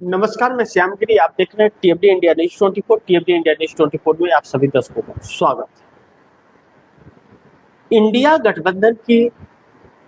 नमस्कार, मैं श्यामगिरी। आप देख रहे हैं टीएफडी इंडिया न्यूज 24। टीएफडी इंडिया न्यूज 24 में आप सभी दर्शकों का स्वागत है। इंडिया गठबंधन की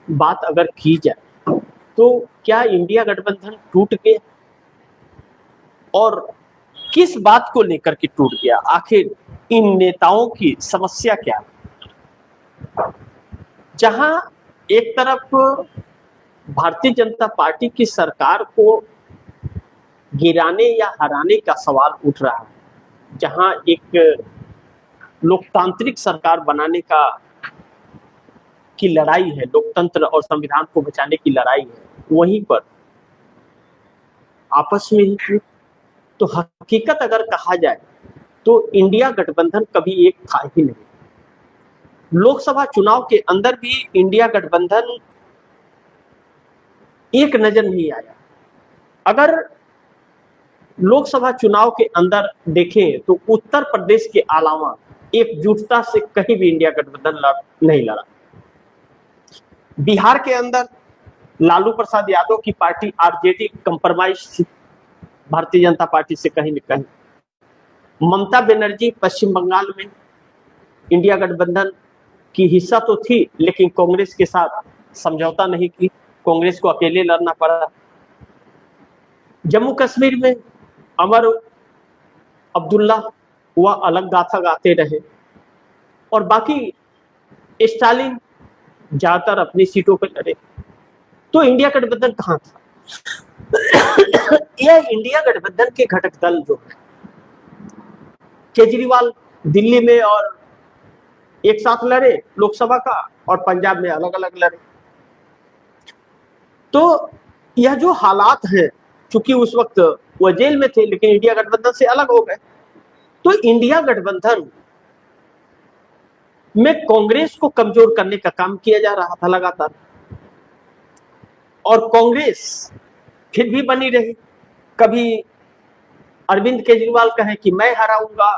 बात अगर की जाए तो क्या इंडिया गठबंधन टूट गया और किस बात को लेकर के टूट गया? आखिर इन नेताओं की समस्या क्या है? जहां एक तरफ भारतीय जनता पार्टी की सरकार को गिराने या हराने का सवाल उठ रहा है, जहां एक लोकतांत्रिक सरकार बनाने की लड़ाई है, लोकतंत्र और संविधान को बचाने की लड़ाई है, वहीं पर आपस में ही तो हकीकत अगर कहा जाए तो इंडिया गठबंधन कभी एक था ही नहीं। लोकसभा चुनाव के अंदर भी इंडिया गठबंधन एक नजर नहीं आया। अगर लोकसभा चुनाव के अंदर देखें तो उत्तर प्रदेश के अलावा एकजुटता से कहीं भी इंडिया गठबंधन नहीं लड़ा। बिहार के अंदर लालू प्रसाद यादव की पार्टी आरजेडी कंप्रोमाइज थी भारतीय जनता पार्टी से कहीं न कहीं। ममता बनर्जी पश्चिम बंगाल में इंडिया गठबंधन की हिस्सा तो थी, लेकिन कांग्रेस के साथ समझौता नहीं की, कांग्रेस को अकेले लड़ना पड़ा। जम्मू कश्मीर में अमर अब्दुल्ला वह अलग गाथा गाते रहे और बाकी स्टालिन ज्यादातर अपनी सीटों पर लड़े। तो इंडिया गठबंधन कहां था? यह इंडिया गठबंधन के घटक दल जो है, केजरीवाल दिल्ली में और एक साथ लड़े लोकसभा का और पंजाब में अलग अलग लड़े। तो यह जो हालात है, चूंकि उस वक्त वह जेल में थे लेकिन इंडिया गठबंधन से अलग हो गए, तो इंडिया गठबंधन में कांग्रेस को कमजोर करने का काम किया जा रहा था लगातार, और कांग्रेस फिर भी बनी रही। कभी अरविंद केजरीवाल कहे कि मैं हराऊंगा,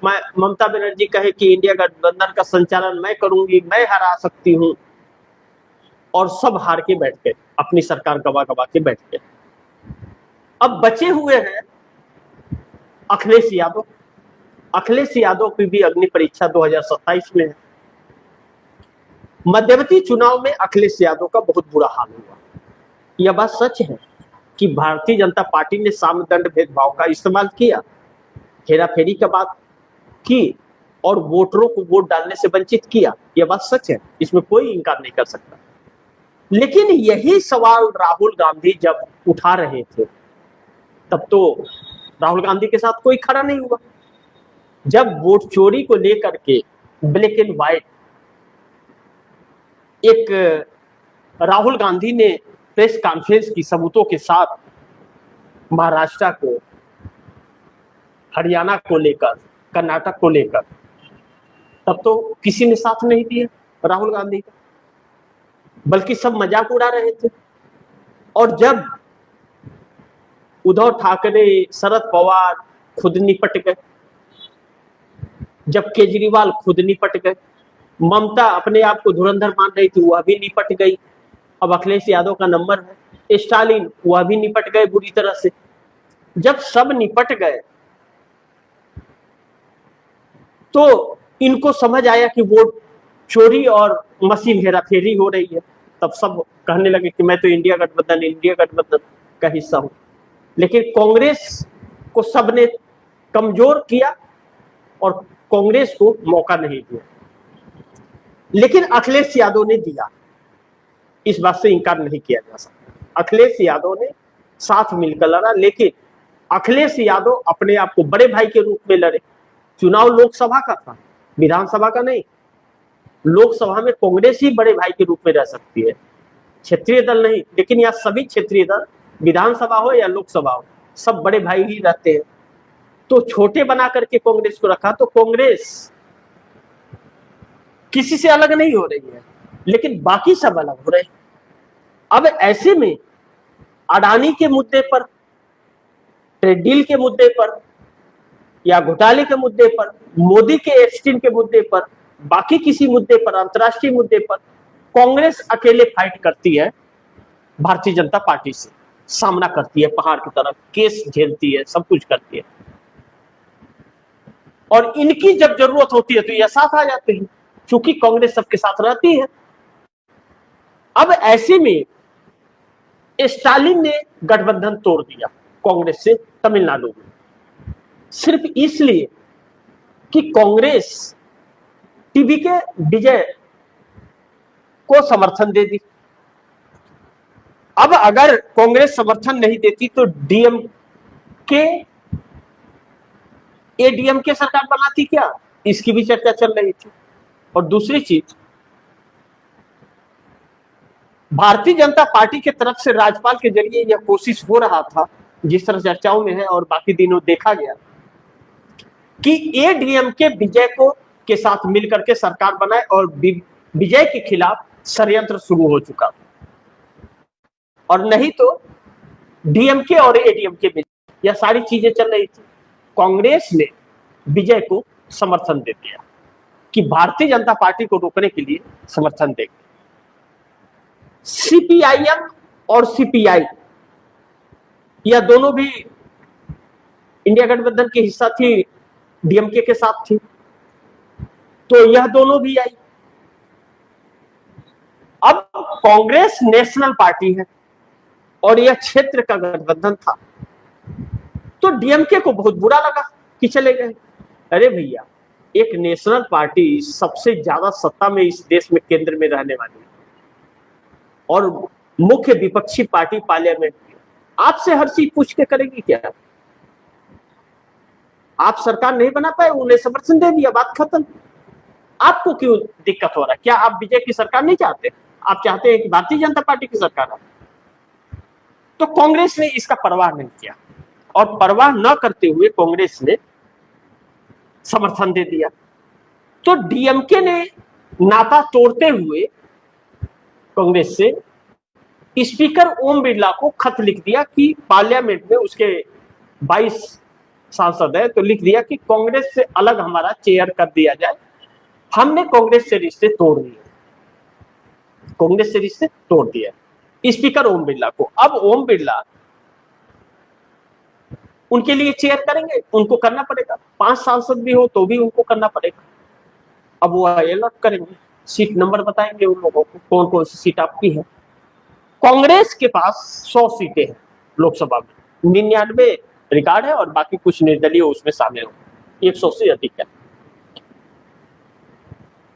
ममता बनर्जी कहे कि इंडिया गठबंधन का संचालन मैं करूंगी, मैं हरा सकती हूं, और सब हार के बैठ गए, अपनी सरकार गवा गवा के बैठ गए। अब बचे हुए हैं अखिलेश यादव। अखिलेश यादव की भी अग्नि परीक्षा 2027 में है। मध्यवर्ती चुनाव में अखिलेश यादव का बहुत बुरा हाल हुआ। यह बात सच है कि भारतीय जनता पार्टी ने सामदंड भेदभाव का इस्तेमाल किया, हेराफेरी का बात की और वोटरों को वोट डालने से वंचित किया। यह बात सच है, इसमें कोई इंकार नहीं कर सकता। लेकिन यही सवाल राहुल गांधी जब उठा रहे थे तब तो राहुल गांधी के साथ कोई खड़ा नहीं हुआ। जब वोट चोरी को लेकर के ब्लैक एंड व्हाइट एक राहुल गांधी ने प्रेस कॉन्फ्रेंस की सबूतों के साथ महाराष्ट्र को, हरियाणा को लेकर, कर्नाटक को लेकर, तब तो किसी ने साथ नहीं दिया राहुल गांधी का, बल्कि सब मजाक उड़ा रहे थे। और जब उद्धव ठाकरे, शरद पवार खुद निपट गए, जब केजरीवाल खुद निपट गए, ममता अपने आप को धुरंधर मान रही थी, वह भी निपट गई। अब अखिलेश यादव का नंबर है। स्टालिन वह भी निपट गए बुरी तरह से। जब सब निपट गए तो इनको समझ आया कि वोट चोरी और मशीन हेराफेरी हो रही है। तब सब कहने लगे कि मैं तो इंडिया गठबंधन का हिस्सा हूं। लेकिन कांग्रेस को सबने कमजोर किया और कांग्रेस को मौका नहीं दिया, लेकिन अखिलेश यादव ने दिया। इस बात से इंकार नहीं किया जा सकता। अखिलेश यादव ने साथ मिलकर लड़ा, लेकिन अखिलेश यादव अपने आप को बड़े भाई के रूप में लड़े। चुनाव लोकसभा का था, विधानसभा का नहीं। लोकसभा में कांग्रेस ही बड़े भाई के रूप में रह सकती है, क्षेत्रीय दल नहीं। लेकिन यह सभी क्षेत्रीय दल, विधानसभा हो या लोकसभा हो, सब बड़े भाई ही रहते हैं। तो छोटे बना करके कांग्रेस को रखा, तो कांग्रेस किसी से अलग नहीं हो रही है, लेकिन बाकी सब अलग हो रहे हैं। अब ऐसे में अडानी के मुद्दे पर, ट्रेड डील के मुद्दे पर या घोटाले के मुद्दे पर, मोदी के एप्स्टीन के मुद्दे पर, बाकी किसी मुद्दे पर, अंतर्राष्ट्रीय मुद्दे पर कांग्रेस अकेले फाइट करती है भारतीय जनता पार्टी से। सामना करती है, पहाड़ की तरह केस झेलती है, सब कुछ करती है, और इनकी जब जरूरत होती है तो ये साथ आ जाते हैं, क्योंकि कांग्रेस सबके साथ रहती है। अब ऐसे में स्टालिन ने गठबंधन तोड़ दिया कांग्रेस से तमिलनाडु में, सिर्फ इसलिए कि कांग्रेस टीवी के विजय को समर्थन दे दी। अब अगर कांग्रेस समर्थन नहीं देती तो डीएमके एडीएमके सरकार बनाती क्या, इसकी भी चर्चा चल रही थी। और दूसरी चीज, भारतीय जनता पार्टी के तरफ से राज्यपाल के जरिए यह कोशिश हो रहा था, जिस तरह चर्चाओं में है और बाकी दिनों देखा गया, कि एडीएमके विजय को के साथ मिलकर के सरकार बनाए, और विजय के खिलाफ षड्यंत्र शुरू हो चुका, और नहीं तो डीएमके और एडीएमके में यह सारी चीजें चल रही थी। कांग्रेस ने विजय को समर्थन दे दिया कि भारतीय जनता पार्टी को रोकने के लिए समर्थन देंगे। सीपीआईएम और सीपीआई यह दोनों भी इंडिया गठबंधन की हिस्सा थी, डीएमके के साथ थी, तो यह दोनों भी आई। अब कांग्रेस नेशनल पार्टी है और यह क्षेत्र का गठबंधन था, तो डीएमके को बहुत बुरा लगा कि चले गए। अरे भैया, एक नेशनल पार्टी सबसे ज्यादा सत्ता में इस देश में केंद्र में रहने वाली है और मुख्य विपक्षी पार्टी पार्लियामेंट में, आपसे हर चीज पूछ के करेगी क्या? आप सरकार नहीं बना पाए, उन्हें समर्थन दे दिया, बात खत्म। आपको क्यों दिक्कत हो रहा है? क्या आप विजय की सरकार नहीं चाहते? आप चाहते हैं कि भारतीय जनता पार्टी की सरकार आए? तो कांग्रेस ने इसका परवाह नहीं किया, और परवाह न करते हुए कांग्रेस ने समर्थन दे दिया। तो डीएमके ने नाता तोड़ते हुए कांग्रेस से स्पीकर ओम बिरला को खत लिख दिया कि पार्लियामेंट में उसके 22 सांसद है, तो लिख दिया कि कांग्रेस से अलग हमारा चेयर कर दिया जाए। हमने कांग्रेस से रिश्ते तोड़ दिए, कांग्रेस से रिश्ते तोड़ दिया स्पीकर ओम बिरला को। अब ओम बिरला उनके लिए चेयर करेंगे, उनको करना पड़ेगा, 5 सांसद भी हो तो भी उनको करना पड़ेगा। अब वो अलग करेंगे, सीट नंबर बताएंगे उन लोगों को, कौन कौन सी सीट आपकी है। कांग्रेस के पास 100 सीटें हैं लोकसभा में, 99 रिकॉर्ड है और बाकी कुछ निर्दलीय उसमें शामिल हो, 100 से अधिक है।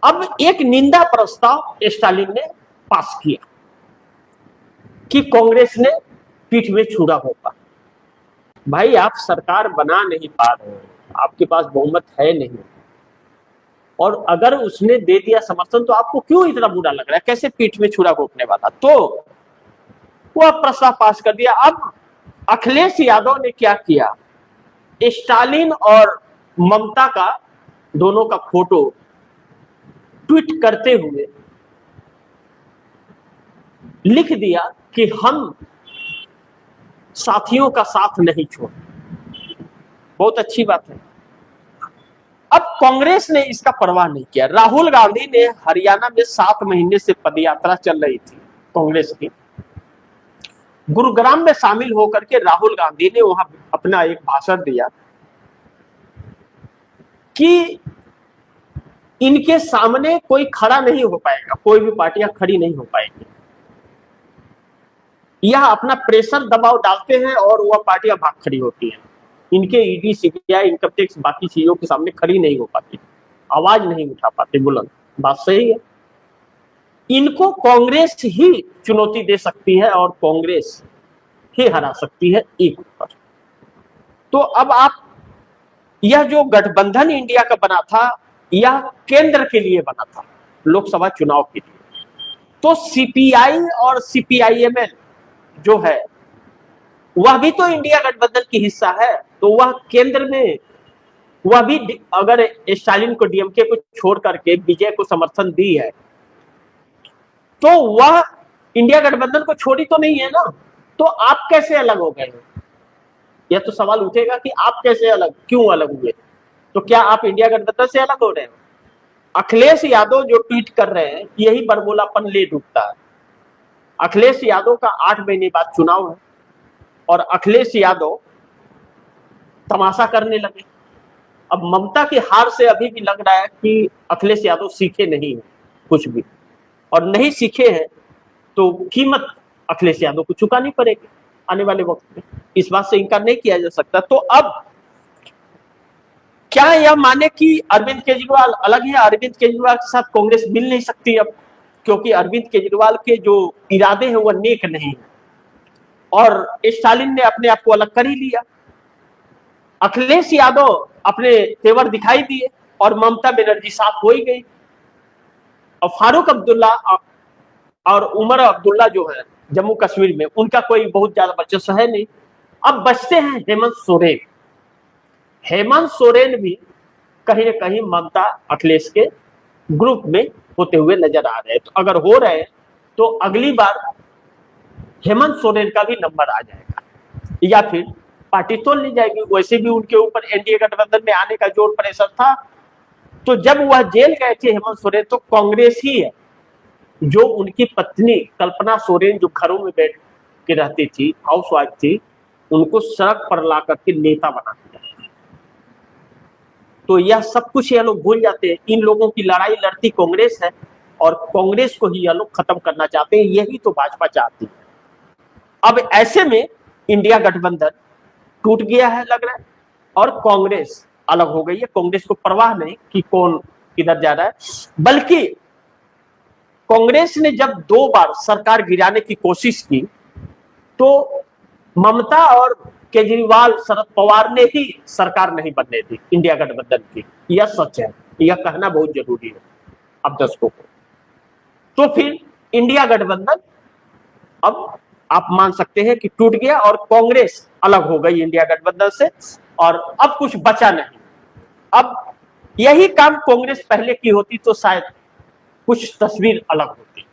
अब एक निंदा प्रस्ताव स्टालिन ने पास किया कि कांग्रेस ने पीठ में छुरा होगा। भाई, आप सरकार बना नहीं पा रहे हो, आपके पास बहुमत है नहीं, और अगर उसने दे दिया समर्थन तो आपको क्यों इतना बुरा लग रहा है? कैसे पीठ में छुरा घोंपने वाला? तो वह प्रस्ताव पास कर दिया। अब अखिलेश यादव ने क्या किया, स्टालिन और ममता का दोनों का फोटो ट्वीट करते हुए लिख दिया कि हम साथियों का साथ नहीं छोड़। बहुत अच्छी बात है। अब कांग्रेस ने इसका परवाह नहीं किया। राहुल गांधी ने हरियाणा में 7 महीने से पदयात्रा चल रही थी कांग्रेस की, गुरुग्राम में शामिल होकर के राहुल गांधी ने वहां अपना एक भाषण दिया कि इनके सामने कोई खड़ा नहीं हो पाएगा, कोई भी पार्टियां खड़ी नहीं हो पाएगी। यह अपना प्रेशर दबाव डालते हैं और वह पार्टियां भाग खड़ी होती हैं। इनके ईडी, सीबीआई, इनकम टैक्स, बाकी चीजों के सामने खड़ी नहीं हो पाती, आवाज नहीं उठा पाते बुलंद। बात सही है। इनको कांग्रेस ही चुनौती दे सकती है और कांग्रेस ही हरा सकती है एक ऊपर। तो अब आप, यह जो गठबंधन इंडिया का बना था, यह केंद्र के लिए बना था, लोकसभा चुनाव के लिए। तो सीपीआई और सीपीआईएमएल जो है वह भी तो इंडिया गठबंधन की हिस्सा है, तो वह केंद्र में, वह भी अगर स्टालिन को, डीएमके को छोड़ करके विजय को समर्थन दी है, तो वह इंडिया गठबंधन को छोड़ी तो नहीं है ना। तो आप कैसे अलग हो गए? यह तो सवाल उठेगा कि आप कैसे अलग, क्यों अलग हुए? तो क्या आप इंडिया गठबंधन से अलग हो रहे हैं? अखिलेश यादव जो ट्वीट कर रहे हैं, यही बड़बोलापन ले डूबता है। अखिलेश यादव का 8 महीने बाद चुनाव है, और अखिलेश यादव तमाशा करने लगे। अब ममता की हार से अभी भी लग रहा है कि अखिलेश यादव सीखे नहीं है कुछ भी, और नहीं सीखे हैं तो कीमत अखिलेश यादव को चुकानी पड़ेगी आने वाले वक्त में, इस बात से इनकार नहीं किया जा सकता। तो अब क्या यह माने कि अरविंद केजरीवाल अलग है, अरविंद केजरीवाल के साथ कांग्रेस मिल नहीं सकती अब, क्योंकि अरविंद केजरीवाल के जो इरादे हैं वह नेक नहीं है, और स्टालिन ने अपने आप को अलग कर ही लिया। अखिलेश यादव अपने तेवर दिखाई दिए और ममता बनर्जी साफ हो ही गई। और फारूक अब्दुल्ला और उमर अब्दुल्ला जो है जम्मू कश्मीर में, उनका कोई बहुत ज्यादा वर्चस्व है नहीं। अब बचते हैं हेमंत सोरेन। हेमंत सोरेन भी कहीं ना कहीं ममता अखिलेश के ग्रुप में होते हुए नजर आ रहे हैं। तो अगर हो रहे हैं तो अगली बार हेमंत सोरेन का भी नंबर आ जाएगा, या फिर पार्टी तोड़ ली जाएगी। वैसे भी उनके ऊपर एनडीए गठबंधन में आने का जोर प्रेशर था। तो जब वह जेल गए थे हेमंत सोरेन, तो कांग्रेस ही है जो उनकी पत्नी कल्पना सोरेन, जो घरों में बैठ के रहती थी, हाउसवाइफ थी, उनको सड़क पर ला करके नेता बना दिया। तो यह सब कुछ ये लोग भूल जाते हैं। इन लोगों की लड़ाई लड़ती कांग्रेस है, और कांग्रेस को ही ये लोग खत्म करना चाहते हैं। यही तो भाजपा चाहती है। अब ऐसे में इंडिया गठबंधन टूट गया है लग रहा है, और कांग्रेस अलग हो गई है। कांग्रेस को परवाह नहीं कि कौन किधर जा रहा है, बल्कि कांग्रेस ने जब 2 बार सरकार गिराने की कोशिश की, तो ममता और केजरीवाल, शरद पवार ने ही सरकार नहीं बनने दी इंडिया गठबंधन की। यह सच है, यह कहना बहुत जरूरी है अब दर्शकों को। तो फिर इंडिया गठबंधन अब आप मान सकते हैं कि टूट गया, और कांग्रेस अलग हो गई इंडिया गठबंधन से, और अब कुछ बचा नहीं। अब यही काम कांग्रेस पहले की होती तो शायद कुछ तस्वीर अलग होती।